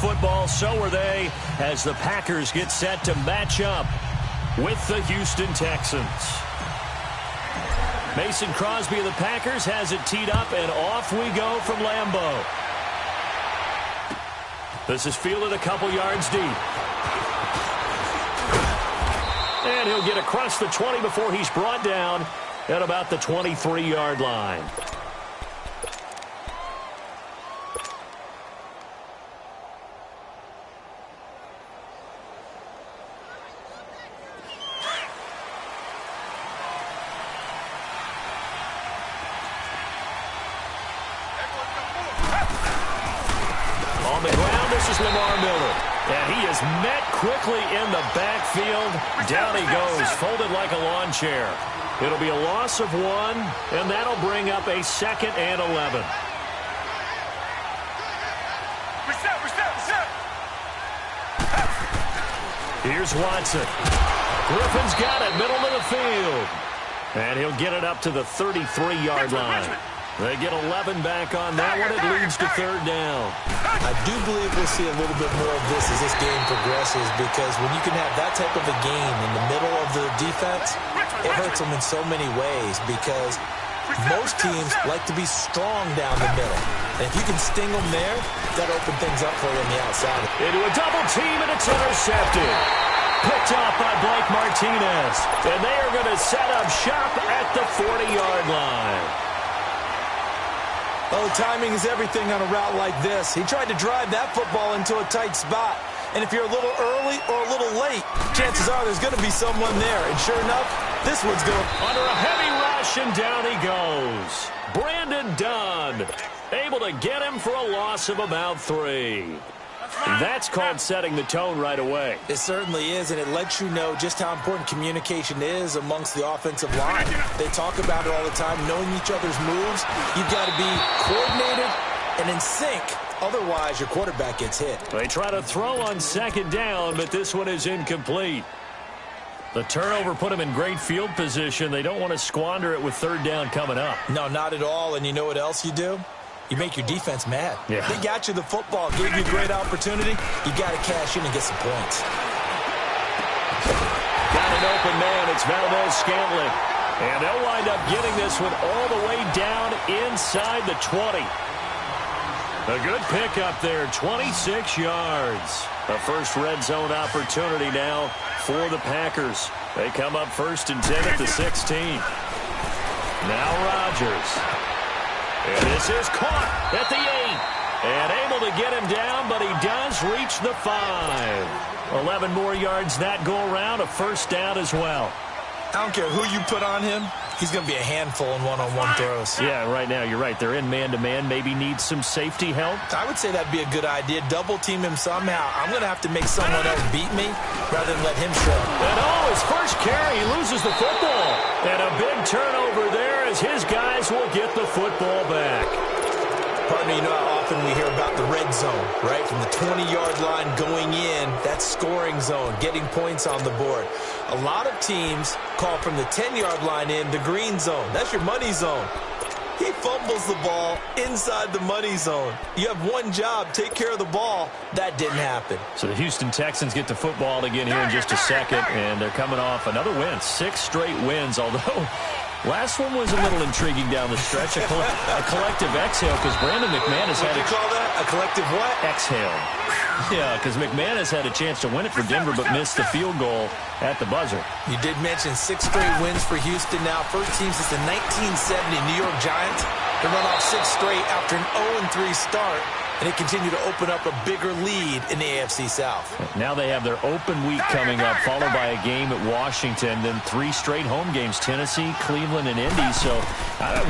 football. So are they, as the Packers get set to match up with the Houston Texans. Mason Crosby of the Packers has it teed up, and off we go from Lambeau. This is fielded a couple yards deep. And he'll get across the 20 before he's brought down at about the 23-yard line. On the ground, this is Lamar Miller. And he is met quickly in the backfield. Down he goes, folded like a lawn chair. It'll be a loss of 1, and that'll bring up a 2nd and 11. Here's Watson. Griffin's got it, middle of the field. And he'll get it up to the 33-yard line. They get 11 back on that one. It leads to 3rd down. I do believe we'll see a little bit more of this as this game progresses, because when you can have that type of a game in the middle of the defense, it hurts them in so many ways, because most teams like to be strong down the middle. And if you can sting them there, that'll open things up for you on the outside. Into a double team, and it's intercepted. Picked off by Blake Martinez. And they are going to set up shop at the 40-yard line. Oh, timing is everything on a route like this. He tried to drive that football into a tight spot. And if you're a little early or a little late, chances are there's going to be someone there. And sure enough, this one's going under a heavy rush, and down he goes. Brandon Dunn, able to get him for a loss of about 3. That's called setting the tone right away. It certainly is, and it lets you know just how important communication is amongst the offensive line. They talk about it all the time, knowing each other's moves. You've got to be coordinated and in sync. Otherwise, your quarterback gets hit. They try to throw on 2nd down, but this one is incomplete. The turnover put them in great field position. They don't want to squander it with 3rd down coming up. No, not at all, and you know what else you do? You make your defense mad. Yeah. They got you the football, gave you a great opportunity. You got to cash in and get some points. Got an open man. It's Valdez-Scantling. And they'll wind up getting this one all the way down inside the 20. A good pickup there, 26 yards. A first red zone opportunity now for the Packers. They come up 1st and 10 at the 16. Now Rodgers. And this is caught at the 8. And able to get him down, but he does reach the 5. 11 more yards that go around, a 1st down as well. I don't care who you put on him. He's going to be a handful in one-on-one throws. Yeah, right now, you're right. They're in man-to-man. Maybe need some safety help. I would say that'd be a good idea. Double-team him somehow. I'm going to have to make someone else beat me rather than let him show. And his first carry, he loses the football. And a big turnover there as his guys will get the football back. Partner, you know how often we hear about the red zone, right? From the 20-yard line going in, that's scoring zone, getting points on the board. A lot of teams call from the 10-yard line in the green zone. That's your money zone. He fumbles the ball inside the money zone. You have one job, take care of the ball. That didn't happen. So the Houston Texans get the football again here in just a second, and they're coming off another win, 6 straight wins, although last one was a little intriguing down the stretch. A collective exhale because Brandon McManus had What do you call that? A collective what? Exhale. Yeah, because McManus had a chance to win it for Denver but missed the field goal at the buzzer. You did mention 6 straight wins for Houston now. First team since the 1970 New York Giants to run off 6 straight after an 0-3 start. And they continue to open up a bigger lead in the AFC South. Now they have their open week coming up, followed by a game at Washington, then 3 straight home games, Tennessee, Cleveland, and Indy. So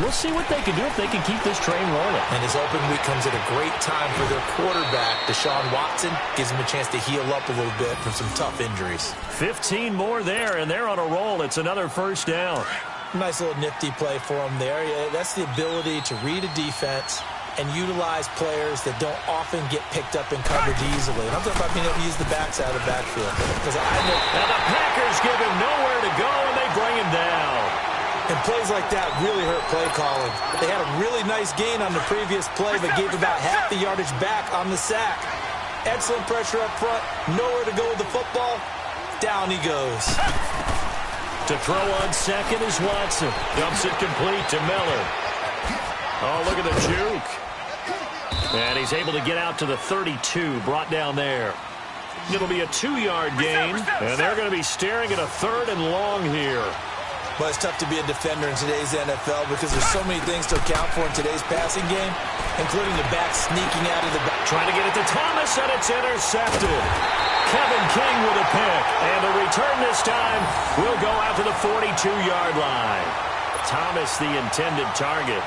we'll see what they can do if they can keep this train rolling. And this open week comes at a great time for their quarterback, Deshaun Watson. Gives him a chance to heal up a little bit from some tough injuries. 15 more there, and they're on a roll. It's another first down. Nice little nifty play for him there. Yeah, that's the ability to read a defense and utilize players that don't often get picked up in coverage easily. And I'm talking about being able to use the backs out of the backfield. Because I know, and the Packers give him nowhere to go, and they bring him down. And plays like that really hurt play calling. They had a really nice gain on the previous play, but gave about half the yardage back on the sack. Excellent pressure up front. Nowhere to go with the football. Down he goes. To throw on second is Watson. Dumps it complete to Miller. Oh, look at the juke. And he's able to get out to the 32, brought down there. It'll be a 2-yard gain, and they're going to be staring at a 3rd and long here. Well, it's tough to be a defender in today's NFL because there's so many things to account for in today's passing game, including the back sneaking out of the back. Trying to get it to Thomas, and it's intercepted. Kevin King with a pick, and the return this time will go out to the 42-yard line. Thomas, the intended target.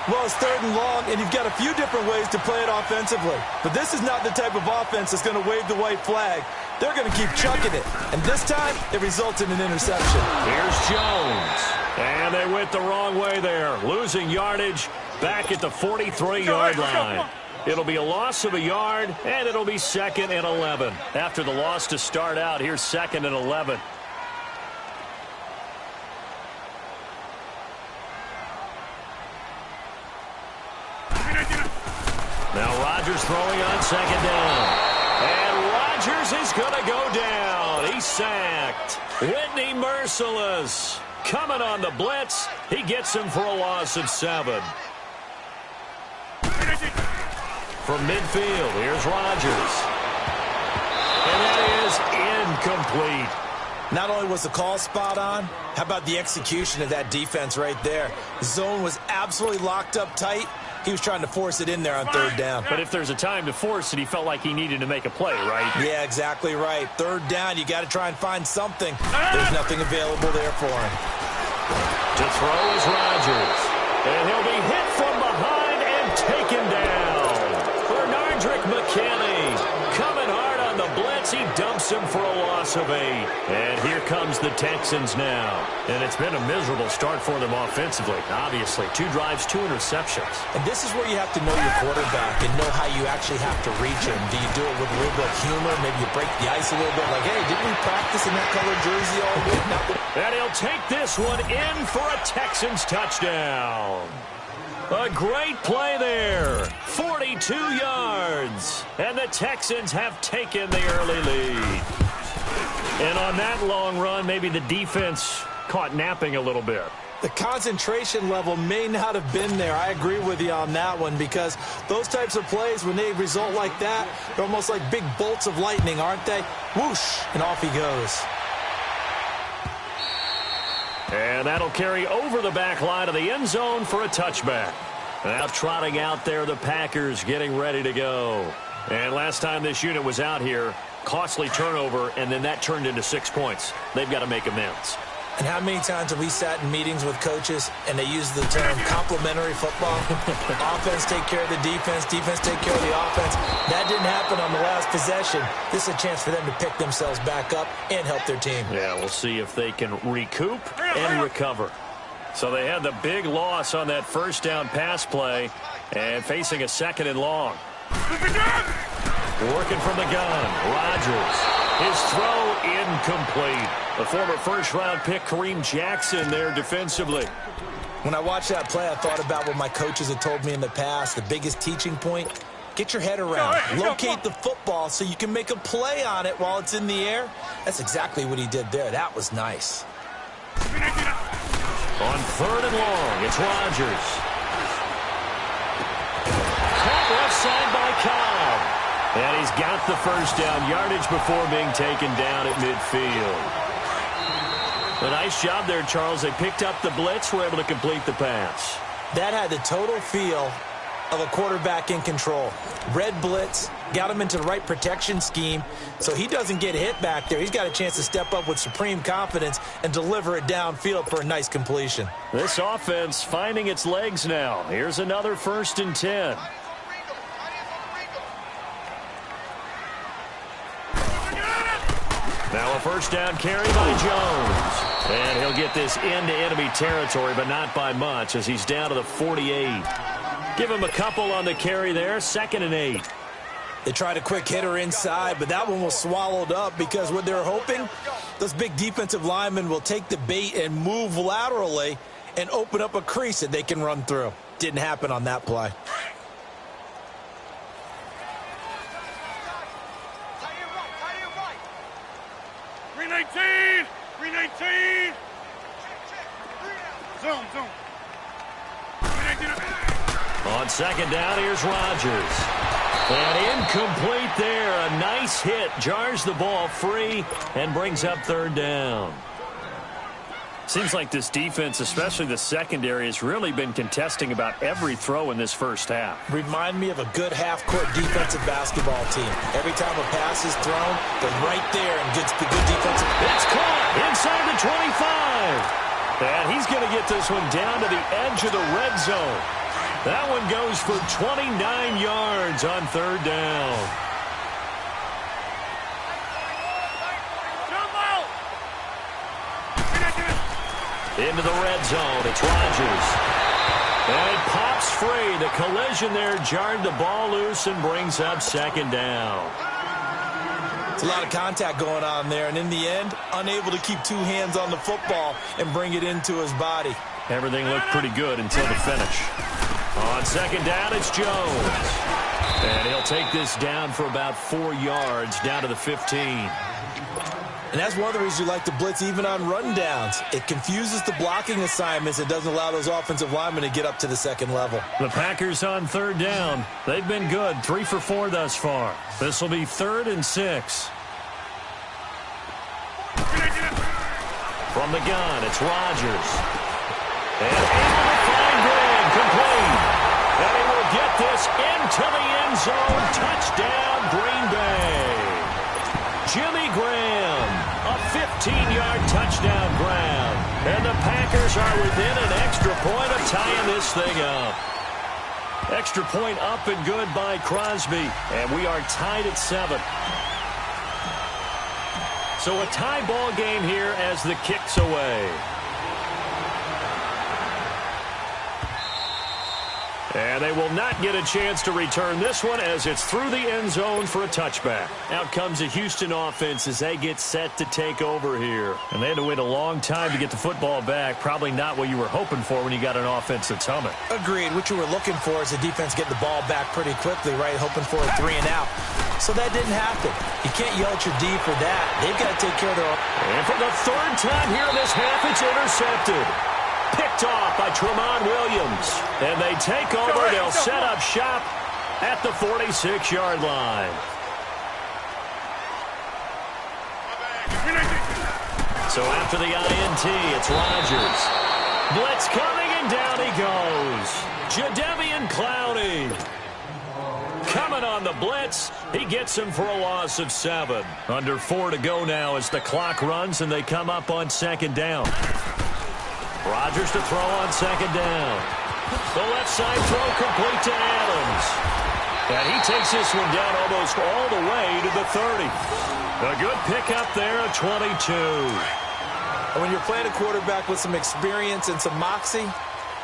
Well, it's 3rd and long, and you've got a few different ways to play it offensively. But this is not the type of offense that's going to wave the white flag. They're going to keep chucking it. And this time, it results in an interception. Here's Jones. And they went the wrong way there. Losing yardage back at the 43-yard line. It'll be a loss of a yard, and it'll be 2nd and 11. After the loss to start out, here's 2nd and 11. Now Rodgers throwing on 2nd down. And Rodgers is going to go down. He's sacked. Whitney merciless. Coming on the blitz. He gets him for a loss of 7. From midfield, here's Rodgers. And that is incomplete. Not only was the call spot on, how about the execution of that defense right there? The zone was absolutely locked up tight. He was trying to force it in there on 3rd down. But if there's a time to force it, he felt like he needed to make a play, right? Yeah, exactly right. 3rd down, you got to try and find something. There's nothing available there for him. To throw is Rodgers. And he'll be hit from behind and taken down. Bernardrick McKinney coming hard on the blitz. He dumps him for a loss of 8. And here comes the Texans now. And it's been a miserable start for them offensively, obviously. 2 drives, 2 interceptions. And this is where you have to know your quarterback and know how you actually have to reach him. Do you do it with a little bit of humor? Maybe you break the ice a little bit. Like, hey, didn't we practice in that colored jersey all week? And he'll take this one in for a Texans touchdown. A great play there. 42 yards. And the Texans have taken the early lead. And on that long run, maybe the defense caught napping a little bit. The concentration level may not have been there. I agree with you on that one because those types of plays, when they result like that, they're almost like big bolts of lightning, aren't they? Whoosh, and off he goes. And that'll carry over the back line of the end zone for a touchback. Now trotting out there, the Packers getting ready to go. And last time this unit was out here, costly turnover, and then that turned into 6 points. They've got to make amends. And how many times have we sat in meetings with coaches and they use the term complementary football? Offense take care of the defense, defense take care of the offense. That didn't happen on the last possession. This is a chance for them to pick themselves back up and help their team. Yeah, we'll see if they can recoup and recover. So they had the big loss on that 1st down pass play and facing a 2nd and long. Working from the gun, Rodgers. His throw incomplete. The former 1st-round pick, Kareem Jackson, there defensively. When I watched that play, I thought about what my coaches had told me in the past. The biggest teaching point, get your head around. Locate the football so you can make a play on it while it's in the air. That's exactly what he did there. That was nice. On 3rd and long, it's Rodgers. Caught left side by Cobb. And he's got the 1st down yardage before being taken down at midfield. A nice job there, Charles. They picked up the blitz, were able to complete the pass. That had the total feel of a quarterback in control. Red blitz, got him into the right protection scheme, so he doesn't get hit back there. He's got a chance to step up with supreme confidence and deliver it downfield for a nice completion. This offense finding its legs now. Here's another 1st and 10. Now a 1st down carry by Jones. And he'll get this into enemy territory, but not by much as he's down to the 48. Give him a couple on the carry there, 2nd and 8. They tried a quick hitter inside, but that one was swallowed up because what they're hoping, those big defensive linemen will take the bait and move laterally and open up a crease that they can run through. Didn't happen on that play. 319! 319! Zone. 319. On second down, here's Rodgers. And incomplete there. A nice hit. Jars the ball free and brings up third down. Seems like this defense, especially the secondary, has really been contesting about every throw in this first half. Remind me of a good half-court defensive basketball team. Every time a pass is thrown, they're right there and gets the good defensive. It's caught inside the 25. And he's going to get this one down to the edge of the red zone. That one goes for 29 yards on third down. Into the red zone, it's Rodgers. And it pops free. The collision there jarred the ball loose and brings up second down. It's a lot of contact going on there, and in the end, unable to keep two hands on the football and bring it into his body. Everything looked pretty good until the finish. On second down, it's Jones. And he'll take this down for about 4 yards, down to the 15. And that's one of the reasons you like to blitz even on rundowns. It confuses the blocking assignments. It doesn't allow those offensive linemen to get up to the second level. The Packers on third down. They've been good, 3 for 4 thus far. This will be 3rd and 6. From the gun, it's Rodgers. And able to find Graham, complete. And he will get this into the end zone. Touchdown, Green Bay. Jimmy Graham, a 15-yard touchdown grab. And the Packers are within an extra point of tying this thing up. Extra point up and good by Crosby. And we are tied at 7. So a tie ball game here as the kick's away. And they will not get a chance to return this one as it's through the end zone for a touchback. Out comes the Houston offense as they get set to take over here. And they had to wait a long time to get the football back. Probably not what you were hoping for when you got an offense that's humming. Agreed. What you were looking for is the defense getting the ball back pretty quickly, right? Hoping for a 3 and out. So that didn't happen. You can't yell at your D for that. They've got to take care of their own. And for the 3rd time here in this half, it's intercepted. Picked off by Tramon Williams. And they take over. They'll set up shop at the 46-yard line. So after the INT, it's Rodgers. Blitz coming, and down he goes. Jadeveon Clowney. Coming on the blitz. He gets him for a loss of 7. Under 4 to go now as the clock runs, and they come up on second down. Rodgers to throw on second down. The left side throw complete to Adams. And he takes this one down almost all the way to the 30. A good pickup there at 22. And when you're playing a quarterback with some experience and some moxie,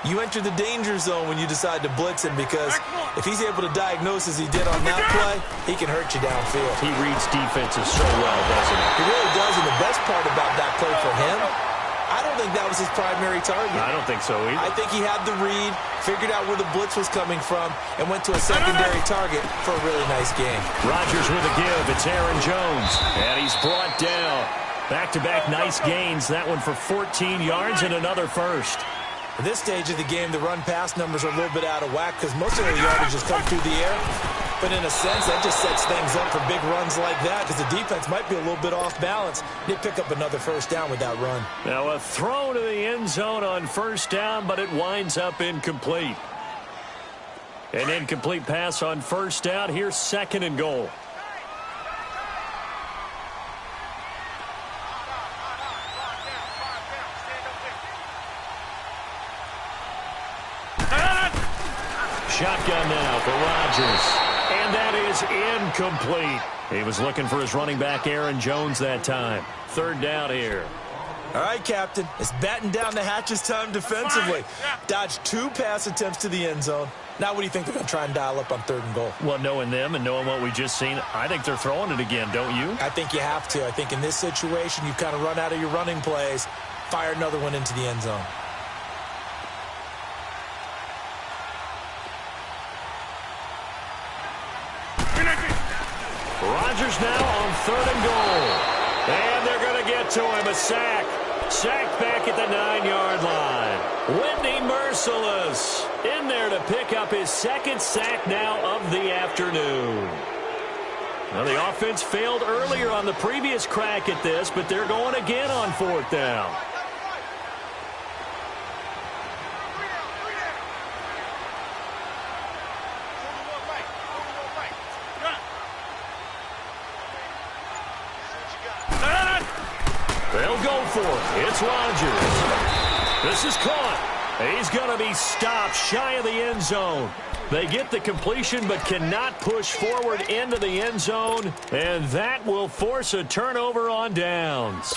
you enter the danger zone when you decide to blitz him, because if he's able to diagnose as he did on that play, he can hurt you downfield. He reads defenses so well, doesn't he? He really does, and the best part about that play for him, I don't think that was his primary target. I don't think so either. I think he had the read, figured out where the blitz was coming from, and went to a secondary target for a really nice game. Rodgers with a give. It's Aaron Jones. And he's brought down. Back-to-back nice gains. That one for 14 yards and another first. At this stage of the game, the run-pass numbers are a little bit out of whack because most of the yardage has come through the air. But in a sense, that just sets things up for big runs like that because the defense might be a little bit off balance. They pick up another first down with that run. Now a throw to the end zone on first down, but it winds up incomplete. An incomplete pass on first down. Here's 2nd and goal. Shotgun now for Rodgers. And that is incomplete. He was looking for his running back, Aaron Jones, that time. 3rd down here. All right, Captain. It's batten down the hatches time defensively. Dodged 2 pass attempts to the end zone. Now what do you think they're going to try and dial up on 3rd and goal? Well, knowing them and knowing what we just seen, I think they're throwing it again, don't you? I think you have to. I think in this situation, you kind of run out of your running plays, fire another one into the end zone. Rodgers now on 3rd and goal. And they're going to get to him. A sack. Sacked back at the 9-yard line. Whitney Merciless in there to pick up his second sack now of the afternoon. Now, the offense failed earlier on the previous crack at this, but they're going again on 4th down. They'll go for it. It's Rodgers. This is caught. He's going to be stopped shy of the end zone. They get the completion but cannot push forward into the end zone, and that will force a turnover on downs.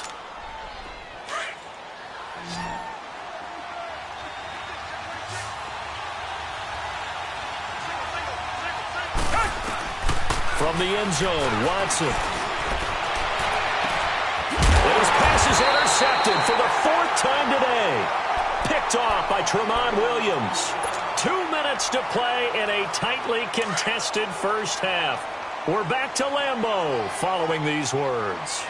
From the end zone, Watson. His pass is intercepted for the 4th time today. Picked off by Tramon Williams. 2 minutes to play in a tightly contested first half. We're back to Lambeau following these words.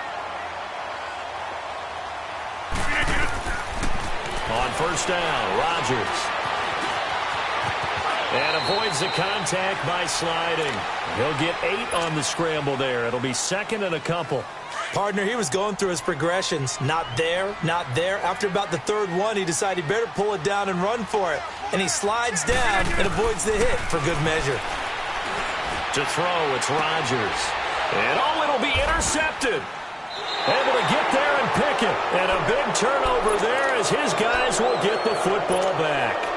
On 1st down, Rodgers. And avoids the contact by sliding. He'll get 8 on the scramble there. It'll be 2nd and a couple. Partner, he was going through his progressions. Not there, not there. After about the 3rd one, he decided he better pull it down and run for it. And he slides down and avoids the hit for good measure. To throw, it's Rodgers. And it'll be intercepted. Able to get there and pick it. And a big turnover there as his guys will get the football back.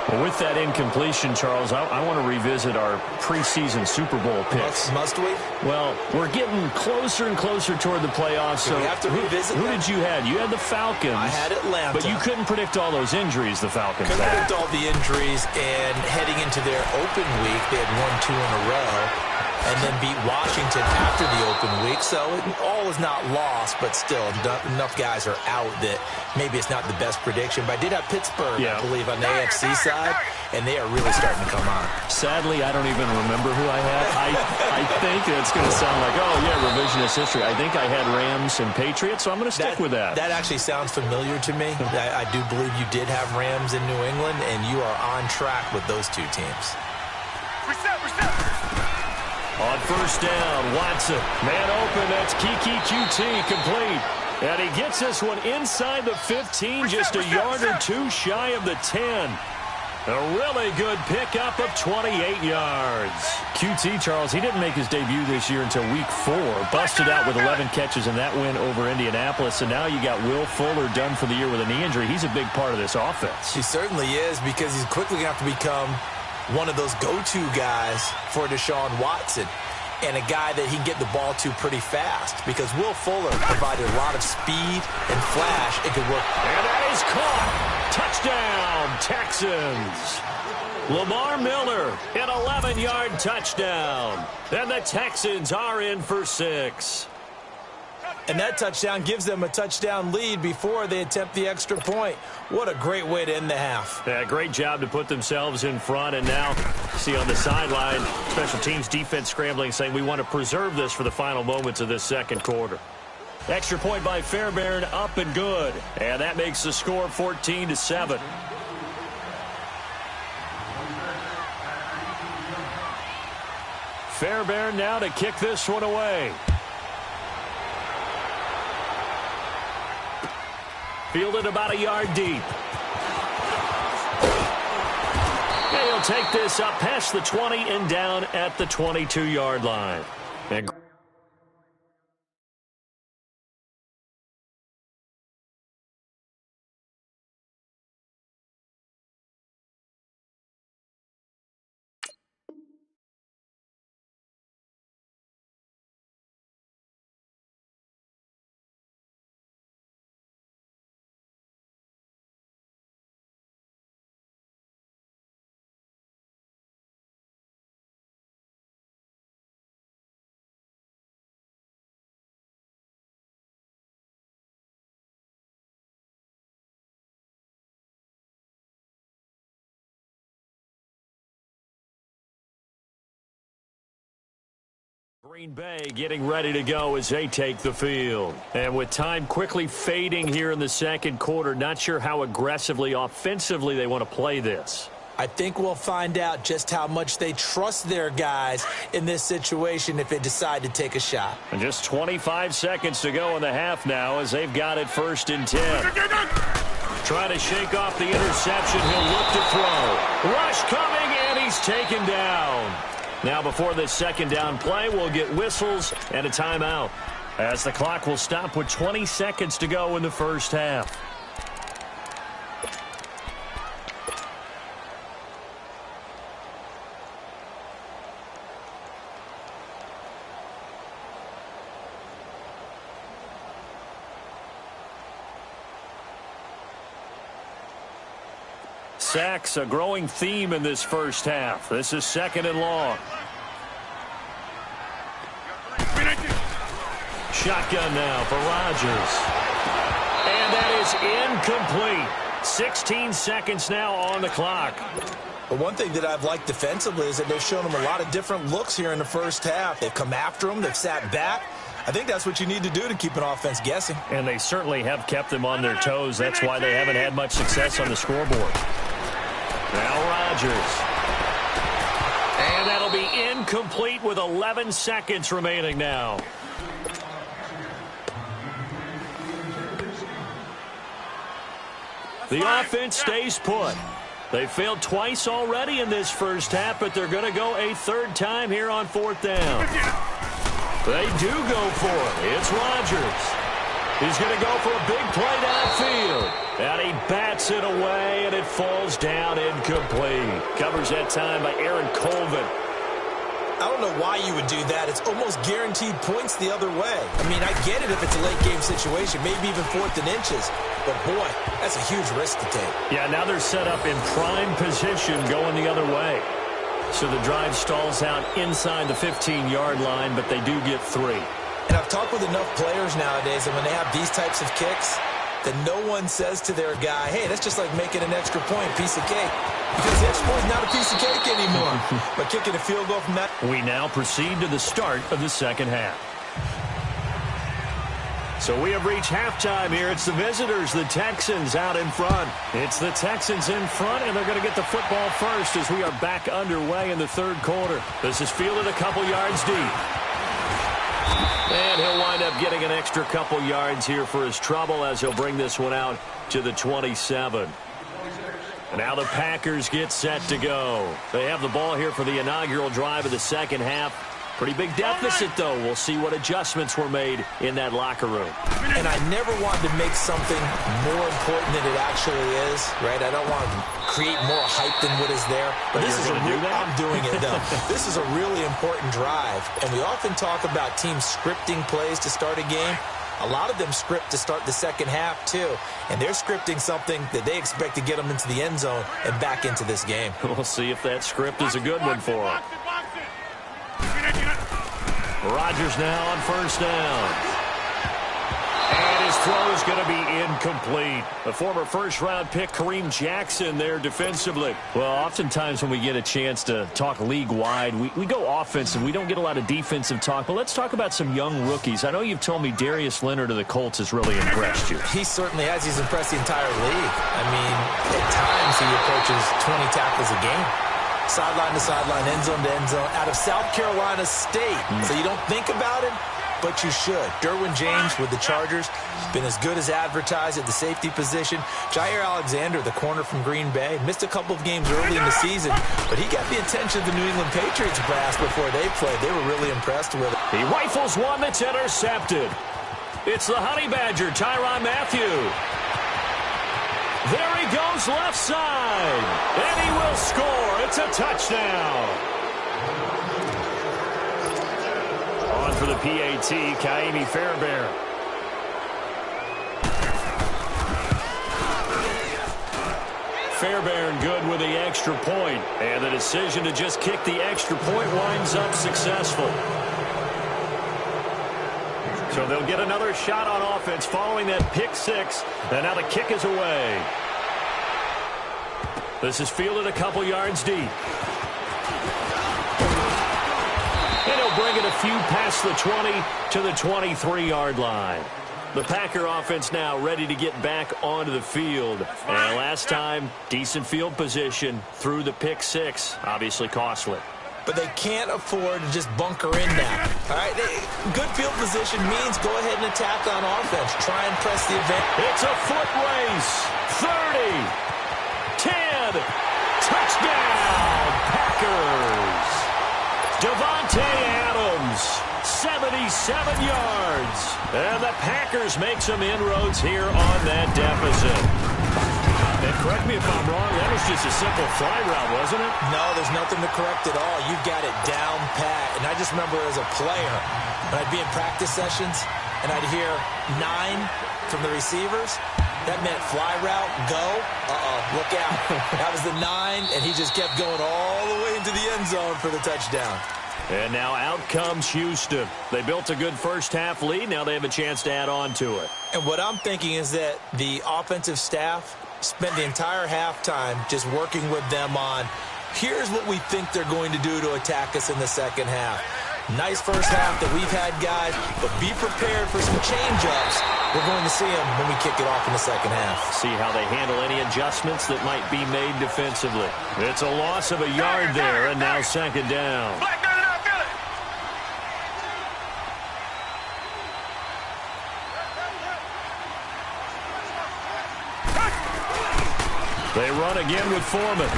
Well, with that incompletion, Charles, I want to revisit our preseason Super Bowl picks. Must we? Well, we're getting closer and closer toward the playoffs. So we have to revisit who them? did you have? You had the Falcons. I had Atlanta. But you couldn't predict all those injuries the Falcons Couldn't had. predict all the injuries, and heading into their open week, they had won 2 in a row. And then beat Washington after the open week. So all is not lost, but still enough guys are out that maybe it's not the best prediction. But I did have Pittsburgh, I believe, on the AFC side, and they are really starting to come on. Sadly, I don't even remember who I had. I think it's going to sound like, oh, yeah, revisionist history. I think I had Rams and Patriots, so I'm going to stick with that. That actually sounds familiar to me. I do believe you did have Rams in New England, and you are on track with those 2 teams. Reset. On 1st down, Watson. Man open, that's Kiki QT complete. And he gets this one inside the 15, just a yard or 2 shy of the 10. A really good pickup of 28 yards. QT, Charles, he didn't make his debut this year until week 4. Busted out with 11 catches in that win over Indianapolis. And now you got Will Fuller done for the year with a knee injury. He's a big part of this offense. He certainly is, because he's quickly going to have to become one of those go-to guys for Deshaun Watson, and a guy that he can get the ball to pretty fast, because Will Fuller provided a lot of speed and flash. It could work. And that is caught. Touchdown, Texans. Lamar Miller, an 11-yard touchdown. And the Texans are in for 6. And that touchdown gives them a touchdown lead before they attempt the extra point. What a great way to end the half. Yeah, great job to put themselves in front. And now, see on the sideline, special teams defense scrambling, saying we want to preserve this for the final moments of this 2nd quarter. Extra point by Fairbairn, up and good. And that makes the score 14-7. Fairbairn now to kick this one away. Fielded about a yard deep. And he'll take this up past the 20 and down at the 22-yard line. And Green Bay getting ready to go as they take the field. And with time quickly fading here in the second quarter, not sure how aggressively, offensively they want to play this. I think we'll find out just how much they trust their guys in this situation if they decide to take a shot. And just 25 seconds to go in the half now as they've got it 1st and 10. Trying to shake off the interception. He'll look to throw. Rush coming, and he's taken down. Now before this second down play, we'll get whistles and a timeout, as the clock will stop with 20 seconds to go in the first half. Sacks, a growing theme in this first half. This is 2nd and long. Shotgun now for Rodgers. And that is incomplete. 16 seconds now on the clock. But one thing that I've liked defensively is that they've shown them a lot of different looks here in the first half. They've come after them. They've sat back. I think that's what you need to do to keep an offense guessing. And they certainly have kept them on their toes. That's why they haven't had much success on the scoreboard. Now Rodgers. And that'll be incomplete with 11 seconds remaining now. The offense stays put. They failed twice already in this first half, but they're going to go a 3rd time here on 4th down. They do go for it. It's Rodgers. He's going to go for a big play downfield. And he bats it away, and it falls down incomplete. Covers that time by Aaron Colvin. I don't know why you would do that. It's almost guaranteed points the other way. I mean, I get it if it's a late-game situation, maybe even 4th and inches. But, boy, that's a huge risk to take. Yeah, now they're set up in prime position going the other way. So the drive stalls out inside the 15-yard line, but they do get 3. And I've talked with enough players nowadays, and when they have these types of kicks, that no one says to their guy, hey, that's just like making an extra point, piece of cake. Because the extra point is not a piece of cake anymore. But kicking a field goal from that. We now proceed to the start of the second half. So we have reached halftime here. It's the visitors, the Texans, out in front. It's the Texans in front, and they're going to get the football first as we are back underway in the 3rd quarter. This is fielded a couple yards deep. And he'll wind up getting an extra couple yards here for his trouble as he'll bring this one out to the 27. And now the Packers get set to go. They have the ball here for the inaugural drive of the second half. Pretty big deficit, though. We'll see what adjustments were made in that locker room. And I never wanted to make something more important than it actually is, right? I don't want to create more hype than what is there. But this is I'm doing it, though. This is a really important drive. And we often talk about teams scripting plays to start a game. A lot of them script to start the second half, too. And they're scripting something that they expect to get them into the end zone and back into this game. We'll see if that script is a good one for them. Rodgers now on 1st down. And his throw is going to be incomplete. The former first-round pick, Kareem Jackson, there defensively. Well, oftentimes when we get a chance to talk league-wide, we go offensive. We don't get a lot of defensive talk. But let's talk about some young rookies. I know you've told me Darius Leonard of the Colts has really impressed you. He certainly has. He's impressed the entire league. I mean, at times he approaches 20 tackles a game. Sideline to sideline, end zone to end zone, out of South Carolina State. So you don't think about it, but you should. Derwin James with the Chargers, been as good as advertised at the safety position. Jair Alexander, the corner from Green Bay, missed a couple of games early in the season, but he got the attention of the New England Patriots brass before they played. They were really impressed with it. He rifles one that's intercepted. It's the Honey Badger, Tyrann Mathieu. There he goes left side. And he will score. It's a touchdown. On for the PAT, Kaimi Fairbairn. Fairbairn good with the extra point. And the decision to just kick the extra point winds up successful. So they'll get another shot on offense following that pick six. And now the kick is away. This is fielded a couple yards deep. And he'll bring it to few past the 20 to the 23-yard line. The Packer offense now ready to get back onto the field. And last time, decent field position through the pick six. Obviously costly. But they can't afford to just bunker in now. All right, good field position means go ahead and attack on offense. Try and press the advantage. It's a foot race. 30, 10, touchdown, Packers. Devontae Adams, 77 yards. And the Packers make some inroads here on that deficit. And correct me if I'm wrong, that was just a simple fly route, wasn't it? No, there's nothing to correct at all. You've got it down pat. And I just remember as a player, when I'd be in practice sessions and I'd hear 9 from the receivers, that meant fly route, go. Look out. That was the 9, and he just kept going all the way into the end zone for the touchdown. And now out comes Houston. They built a good first-half lead. Now they have a chance to add on to it. And what I'm thinking is that the offensive staff spent the entire halftime just working with them on, here's what we think they're going to do to attack us in the second half. Nice first half that we've had, guys, but be prepared for some change-ups. We're going to see them when we kick it off in the second half. See how they handle any adjustments that might be made defensively. It's a loss of a yard there, and now second down. They run again with Foreman.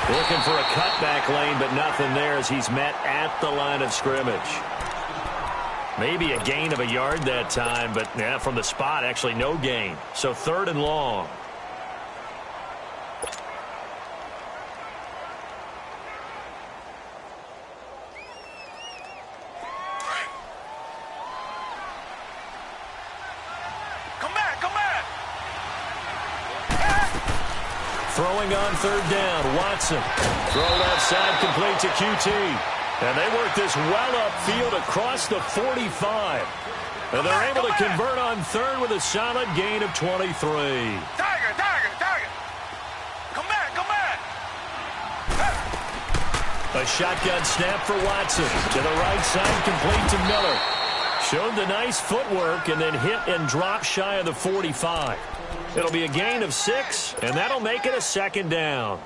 Looking for a cutback lane, but nothing there as he's met at the line of scrimmage. Maybe a gain of a yard that time, but yeah, from the spot, actually no gain. So 3rd and long. Throwing on 3rd down, Watson. Throw left side, complete to QT. And they work this well upfield across the 45. And they're able to convert on 3rd with a solid gain of 23. Tiger. Come back. A shotgun snap for Watson. To the right side, complete to Miller. Showed the nice footwork and then hit and drop shy of the 45. It'll be a gain of 6, and that'll make it a 2nd down.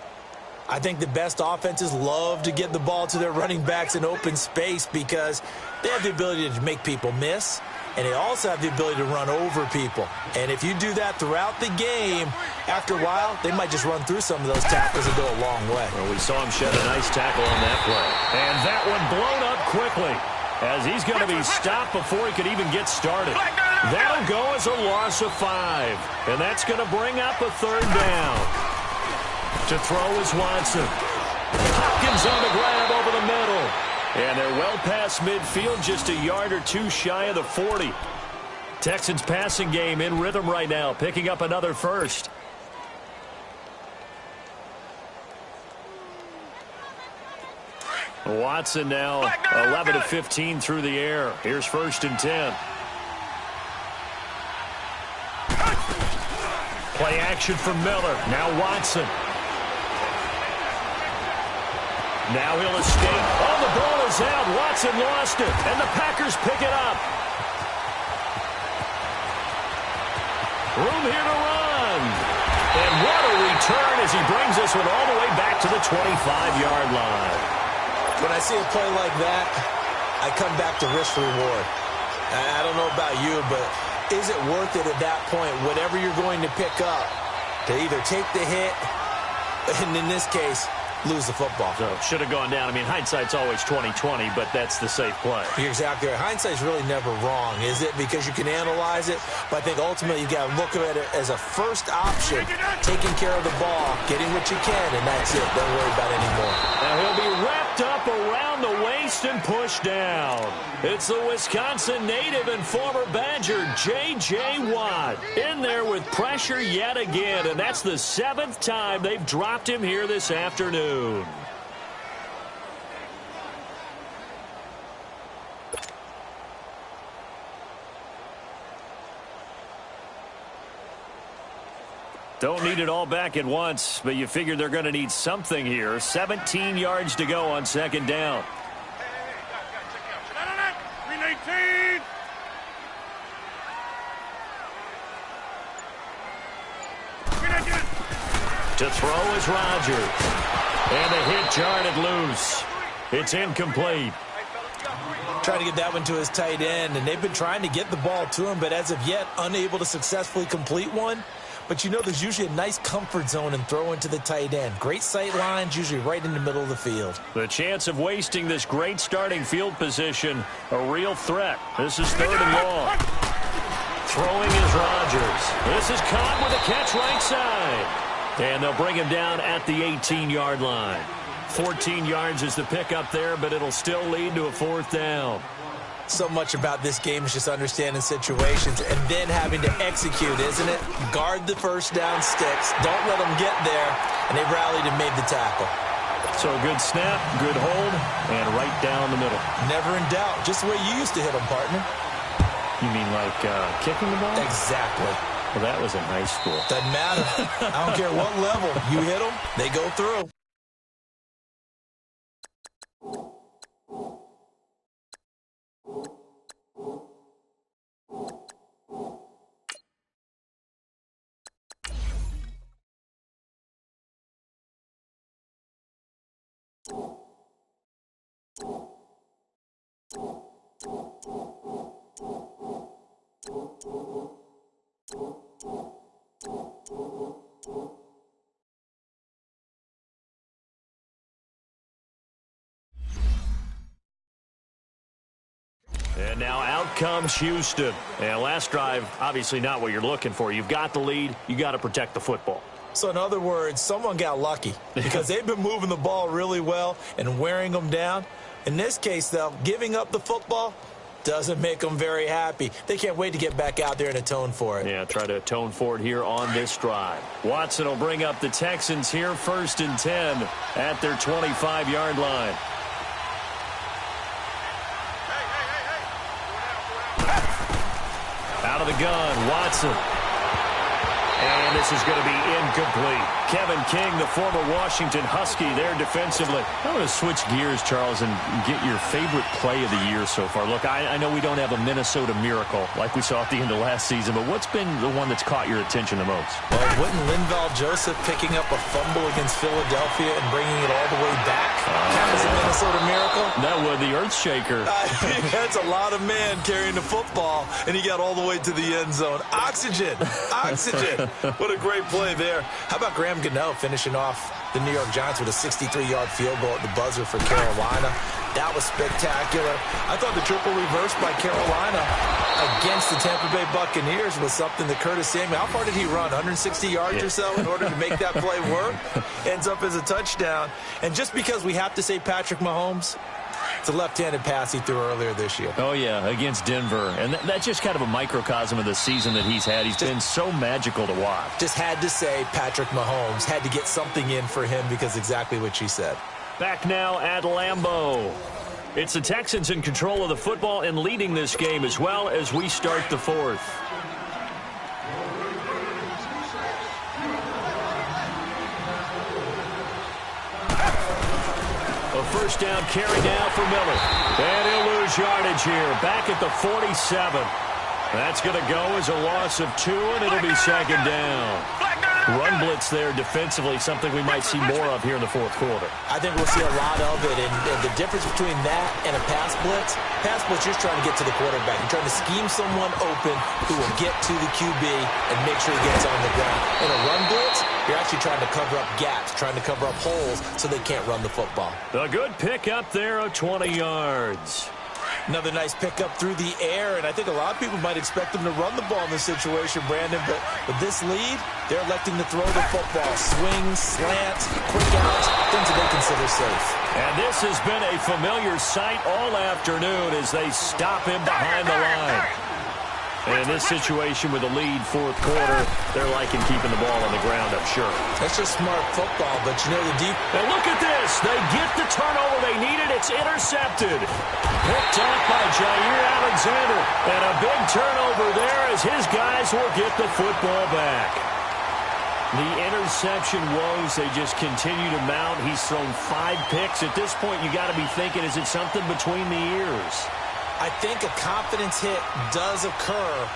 I think the best offenses love to get the ball to their running backs in open space because they have the ability to make people miss, and they also have the ability to run over people. And if you do that throughout the game, after a while, they might just run through some of those tackles and go a long way. Well, we saw him shed a nice tackle on that play. And that one blown up quickly as he's going to be stopped before he could even get started. That'll go as a loss of 5. And that's going to bring up a 3rd down. To throw is Watson. Hopkins on the grab over the middle. And they're well past midfield, just a yard or 2 shy of the 40. Texans passing game in rhythm right now, picking up another first. Watson now 11 of 15 through the air. Here's 1st and 10. Play action from Miller. Now Watson. Now he'll escape. Oh, the ball is out. Watson lost it. And the Packers pick it up. Room here to run. And what a return as he brings this one all the way back to the 25-yard line. When I see a play like that, I come back to risk reward. I don't know about you, but is it worth it at that point, whatever you're going to pick up, to either take the hit, and in this case, lose the football? So should have gone down. I mean, hindsight's always 20/20, but that's the safe play. You're exactly right. Hindsight's really never wrong, is it? Because you can analyze it, but I think ultimately you got to look at it as a first option, taking care of the ball, getting what you can, and that's it. Don't worry about it anymore. Now he'll be wrapped up around the waist and pushed down. It's the Wisconsin native and former Badger, J.J. Watt, in there with pressure yet again, and that's the 7th time they've dropped him here this afternoon. Don't need it all back at once, but you figure they're going to need something here. 17 yards to go on 2nd down. To throw is Rodgers. And the hit jarred loose. It's incomplete. Trying to get that one to his tight end, and they've been trying to get the ball to him, but as of yet, unable to successfully complete one. But you know there's usually a nice comfort zone in throwing to the tight end. Great sight lines, usually right in the middle of the field. The chance of wasting this great starting field position, a real threat. This is 3rd and long. Throwing is Rodgers. This is caught with a catch right side. And they'll bring him down at the 18-yard line. 14 yards is the pickup there, but it'll still lead to a 4th down. So much about this game is just understanding situations and then having to execute, isn't it? Guard the first down sticks. Don't let them get there. And they rallied and made the tackle. So a good snap, good hold, and right down the middle. Never in doubt. Just the way you used to hit them, partner. You mean like kicking the ball? Exactly. Well, that was in high school. Doesn't matter. I don't care what level. You hit them, they go through. And now out comes Houston. And last drive, obviously not what you're looking for. You've got the lead. You got to protect the football. So in other words, someone got lucky because they've been moving the ball really well and wearing them down. In this case, though, giving up the football doesn't make them very happy. They can't wait to get back out there and atone for it. Yeah, try to atone for it here on this drive. Watson will bring up the Texans here, 1st and 10 at their 25-yard line. Out of the gun, Watson. And this is going to be incomplete. Kevin King, the former Washington Husky, there defensively. I want to switch gears, Charles, and get your favorite play of the year so far. Look, I know we don't have a Minnesota miracle like we saw at the end of last season, but what's been the one that's caught your attention the most? Well, wouldn't Linval Joseph picking up a fumble against Philadelphia and bringing it all the way back count as a Minnesota miracle? That was the earth shaker. That's a lot of man carrying the football, and he got all the way to the end zone. Oxygen. Oxygen. What a great play there. How about Graham Gano finishing off the New York Giants with a 63-yard field goal at the buzzer for Carolina? That was spectacular. I thought the triple reverse by Carolina against the Tampa Bay Buccaneers was something that Curtis Samuel, how far did he run? 160 yards or so in order to make that play work? Ends up as a touchdown. And just because we have to say Patrick Mahomes, it's a left-handed pass he threw earlier this year. Oh, yeah, against Denver. And that's just kind of a microcosm of the season that he's had. He's been so magical to watch. Just had to say Patrick Mahomes, had to get something in for him because exactly what she said. Back now at Lambeau. It's the Texans in control of the football and leading this game as well as we start the 4th. A first down carry now for Miller. And he'll lose yardage here. Back at the 47. That's going to go as a loss of 2, and it'll be 2nd down. Run blitz there defensively, something we might see more of here in the 4th quarter. I think we'll see a lot of it, and the difference between that and a pass blitz, you're just trying to get to the quarterback. You're trying to scheme someone open who will get to the QB and make sure he gets on the ground. In a run blitz, you're actually trying to cover up gaps, trying to cover up holes so they can't run the football. A good pick up there of 20 yards. Another nice pickup through the air, and I think a lot of people might expect them to run the ball in this situation, Brandon, but with this lead, they're electing to throw the football. Swings, slants, quick outs, things that they consider safe. And this has been a familiar sight all afternoon as they stop him behind the line. And in this situation with the lead 4th quarter, they're liking keeping the ball on the ground, I'm sure. That's just smart football, but you know the deep... And look at this. They get the turnover they needed. It's intercepted. Picked off by Jair Alexander. And a big turnover there as his guys will get the football back. The interception woes, they just continue to mount. He's thrown 5 picks. At this point, you got to be thinking, is it something between the ears? I think a confidence hit does occur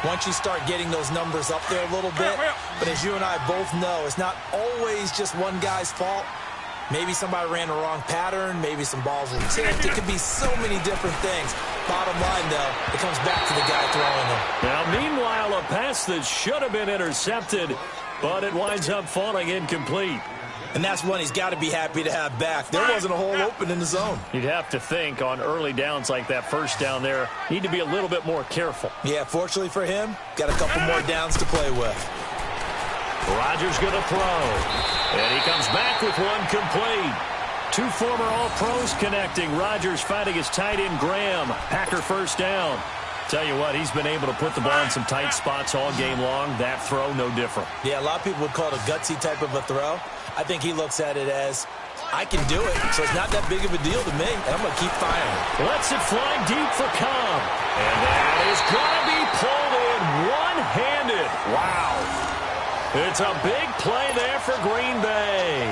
once you start getting those numbers up there a little bit. But as you and I both know, it's not always just one guy's fault. Maybe somebody ran the wrong pattern. Maybe some balls were tipped. It could be so many different things. Bottom line, though, it comes back to the guy throwing them. Now, meanwhile, a pass that should have been intercepted, but it winds up falling incomplete. And that's one he's got to be happy to have back. There wasn't a hole open in the zone. You'd have to think on early downs like that first down there, need to be a little bit more careful. Yeah, fortunately for him, got a couple more downs to play with. Rodgers going to throw. And he comes back with one complete. Two former All-Pros connecting. Rodgers fighting his tight end, Graham. Packer first down. Tell you what, he's been able to put the ball in some tight spots all game long. That throw, no different. Yeah, a lot of people would call it a gutsy type of a throw. I think he looks at it as, I can do it, so it's not that big of a deal to me, and I'm going to keep firing. Lets it fly deep for Cobb. And that is going to be pulled in one-handed. Wow. It's a big play there for Green Bay.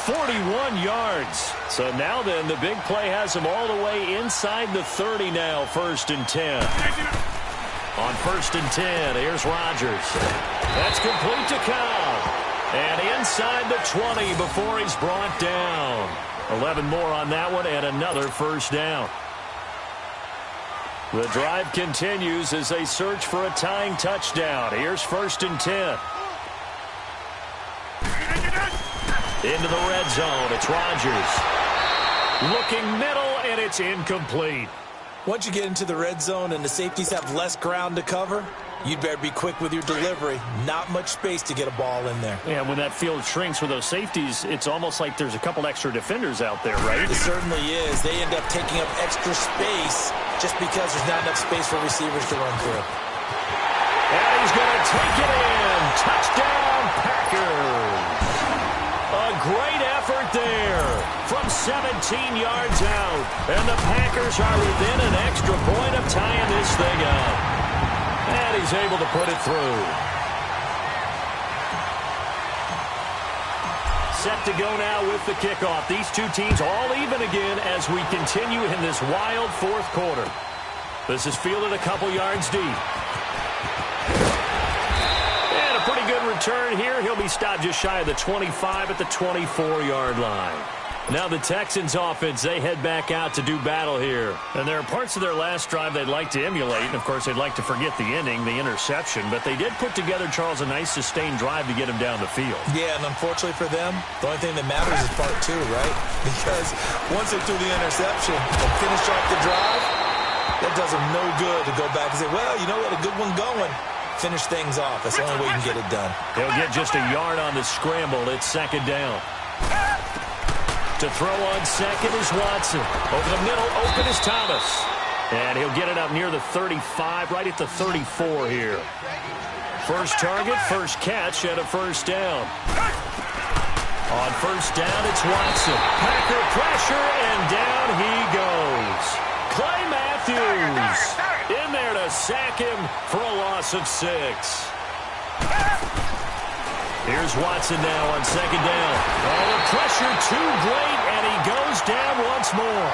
41 yards. So now then, the big play has him all the way inside the 30 now, 1st and 10. On 1st and 10, here's Rodgers. That's complete to Cobb. And inside the 20 before he's brought down. 11 more on that one and another first down. The drive continues as they search for a tying touchdown. Here's 1st and 10. Into the red zone. It's Rodgers. Looking middle, and it's incomplete. Once you get into the red zone and the safeties have less ground to cover, you'd better be quick with your delivery. Not much space to get a ball in there. Yeah, when that field shrinks with those safeties, it's almost like there's a couple extra defenders out there, right? It certainly is. They end up taking up extra space just because there's not enough space for receivers to run through. And he's going to take it in. Touchdown, Packers. A great effort there from 17 yards out. And the Packers are within an extra point of tying this thing up. And he's able to put it through. Set to go now with the kickoff. These two teams all even again as we continue in this wild fourth quarter. This is fielded a couple yards deep. And a pretty good return here. He'll be stopped just shy of the 25 at the 24-yard line. Now the Texans offense, they head back out to do battle here. And there are parts of their last drive they'd like to emulate. And, of course, they'd like to forget the ending, the interception. But they did put together, Charles, a nice sustained drive to get him down the field. Yeah, and unfortunately for them, the only thing that matters is part 2, right? Because once they threw the interception and finished off the drive, that does them no good to go back and say, well, you know what, a good one going. Finish things off. That's the only way you can get it done. They'll get just a yard on the scramble. It's 2nd down. To throw on second is Watson. Over the middle, open is Thomas. And he'll get it up near the 35, right at the 34 here. First target, first catch, and a first down. On first down, it's Watson. Packer pressure, and down he goes. Clay Matthews in there to sack him for a loss of 6. Here's Watson now on 2nd down. Oh, the pressure too great, and he goes down once more.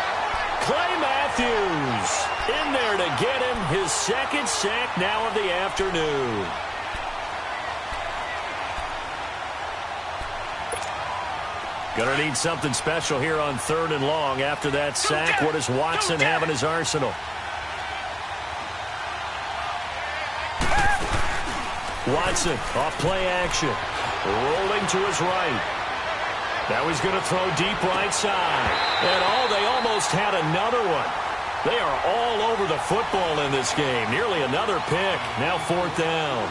Clay Matthews in there to get him his 2nd sack now of the afternoon. Gonna need something special here on 3rd and long. After that sack, what does Watson have in his arsenal? Watson off play action. Rolling to his right. Now he's going to throw deep right side. And they almost had another one. They are all over the football in this game. Nearly another pick. Now 4th down.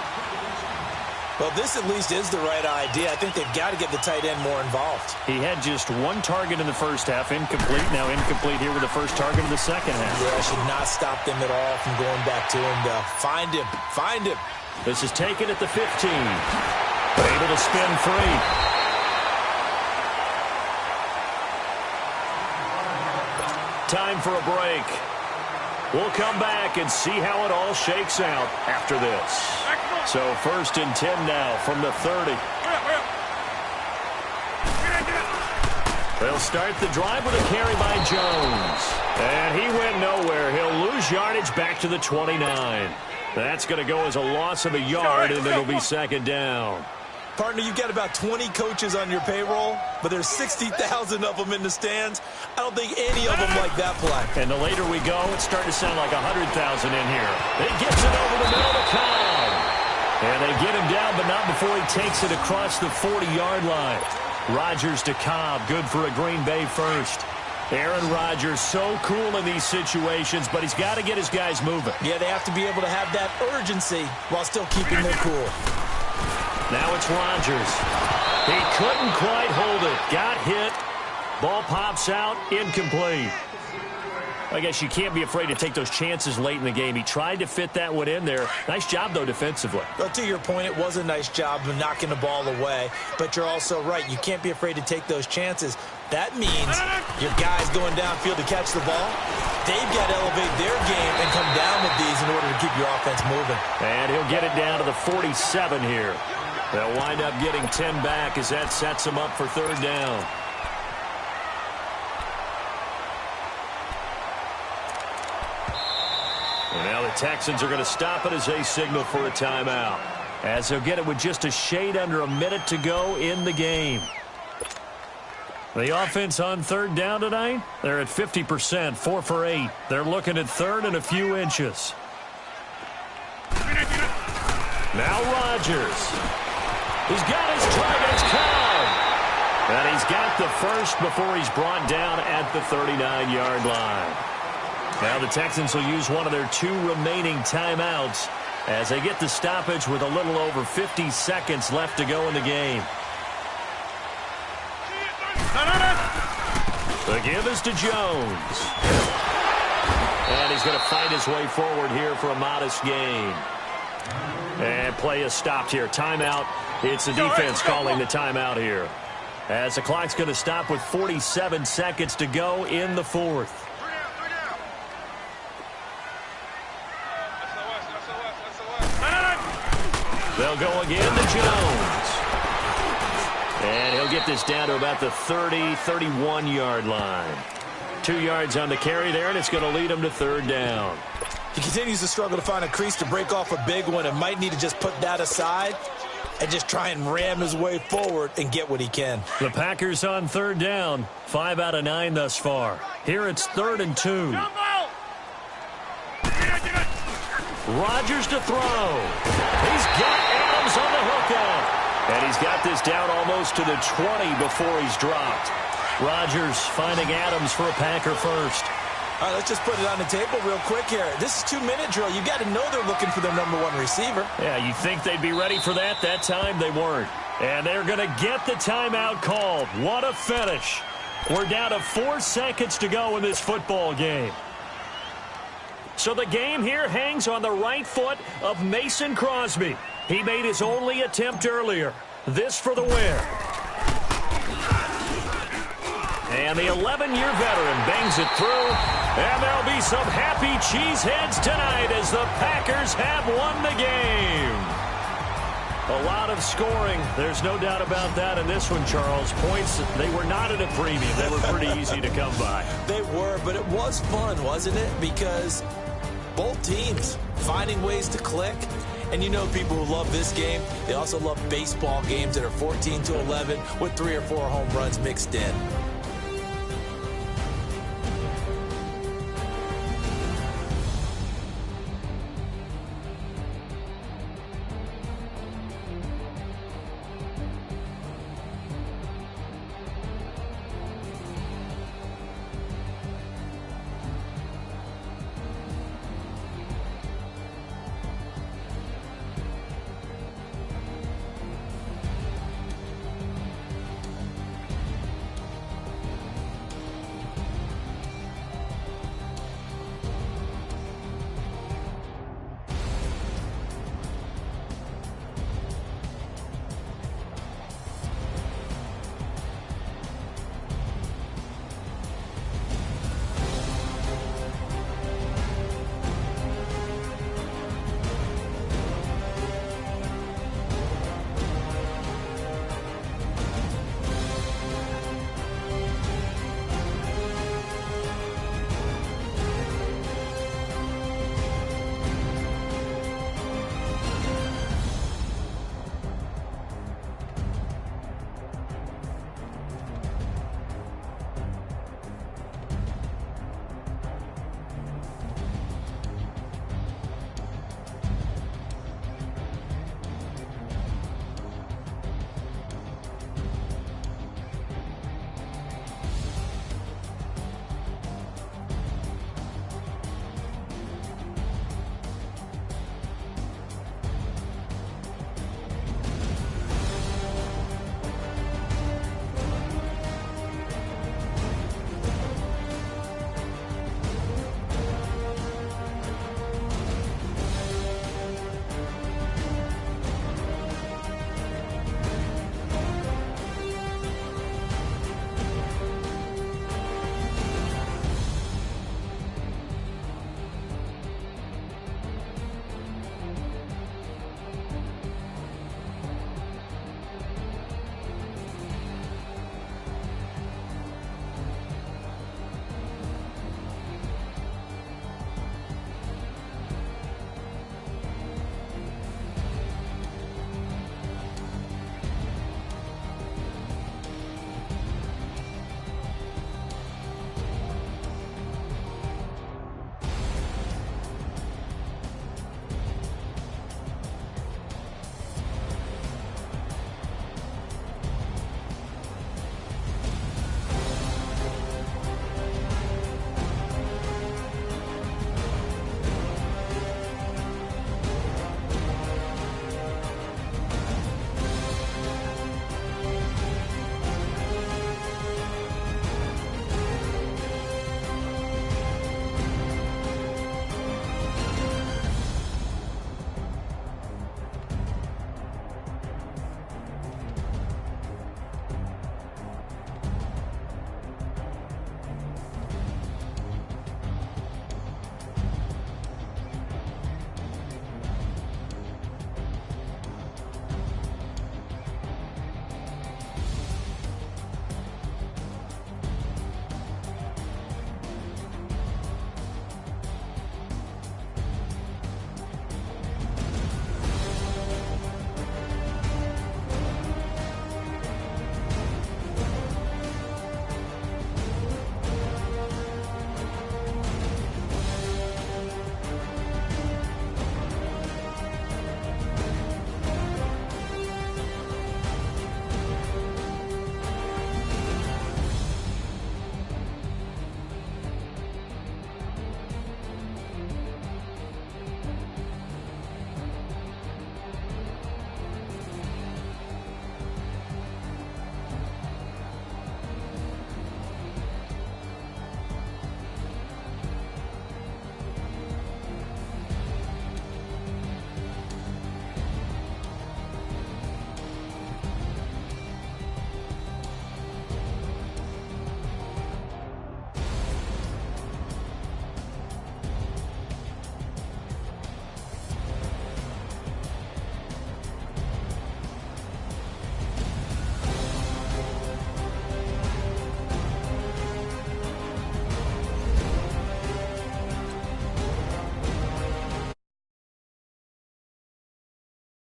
Well, this at least is the right idea. I think they've got to get the tight end more involved. He had just one target in the first half. Incomplete. Now incomplete here with the first target of the second half. Yeah, I should not stop them at all from going back to him, though. Find him. Find him. This is taken at the 15. Able to spin free. Time for a break. We'll come back and see how it all shakes out after this. So 1st and 10 now from the 30. They'll start the drive with a carry by Jones. And he went nowhere. He'll lose yardage back to the 29. That's going to go as a loss of a yard, and it'll be second down. Partner, you've got about 20 coaches on your payroll, but there's 60,000 of them in the stands. I don't think any of them like that play. And the later we go, it's starting to sound like 100,000 in here. It gets it over the middle to Cobb. And they get him down, but not before he takes it across the 40-yard line. Rodgers to Cobb, good for a Green Bay first. Aaron Rodgers, so cool in these situations, but he's got to get his guys moving. Yeah, they have to be able to have that urgency while still keeping their cool. Now it's Rodgers. He couldn't quite hold it. Got hit. Ball pops out. Incomplete. I guess you can't be afraid to take those chances late in the game. He tried to fit that one in there. Nice job, though, defensively. Well, to your point, it was a nice job of knocking the ball away. But you're also right. You can't be afraid to take those chances. That means your guys going downfield to catch the ball, they've got to elevate their game and come down with these in order to keep your offense moving. And he'll get it down to the 47 here. They'll wind up getting 10 back as that sets them up for third down. And now the Texans are going to stop it as they signal for a timeout, as they'll get it with just a shade under a minute to go in the game. The offense on third down tonight, they're at 50%, 4 for 8. They're looking at third and a few inches. Now Rodgers. He's got his targets covered. And he's got the first before he's brought down at the 39-yard line. Now the Texans will use one of their 2 remaining timeouts as they get the stoppage with a little over 50 seconds left to go in the game. The give is to Jones. And he's going to fight his way forward here for a modest gain. And play is stopped here. Timeout. It's the defense calling the timeout here, as the clock's going to stop with 47 seconds to go in the fourth. They'll go again to Jones. And he'll get this down to about the 30, 31-yard line. 2 yards on the carry there, and it's going to lead him to third down. He continues to struggle to find a crease to break off a big one and might need to just put that aside and just try and ram his way forward and get what he can. The Packers on third down, 5 out of 9 thus far. Here it's 3rd and 2. Rodgers to throw. He's got Adams on the hookup. And he's got this down almost to the 20 before he's dropped. Rodgers finding Adams for a Packer first. All right, let's just put it on the table real quick here. This is 2-minute drill. You got to know they're looking for their #1 receiver. Yeah, you think they'd be ready for that? That time they weren't. And they're going to get the timeout called. What a finish. We're down to 4 seconds to go in this football game. So the game here hangs on the right foot of Mason Crosby. He made his only attempt earlier. This for the win. And the 11-year veteran bangs it through. And there'll be some happy cheeseheads tonight as the Packers have won the game. A lot of scoring. There's no doubt about that in this one, Charles. Points, they were not at a premium. They were pretty easy to come by. They were, but it was fun, wasn't it? Because both teams finding ways to click. And you know people who love this game, they also love baseball games that are 14-11 with 3 or 4 home runs mixed in.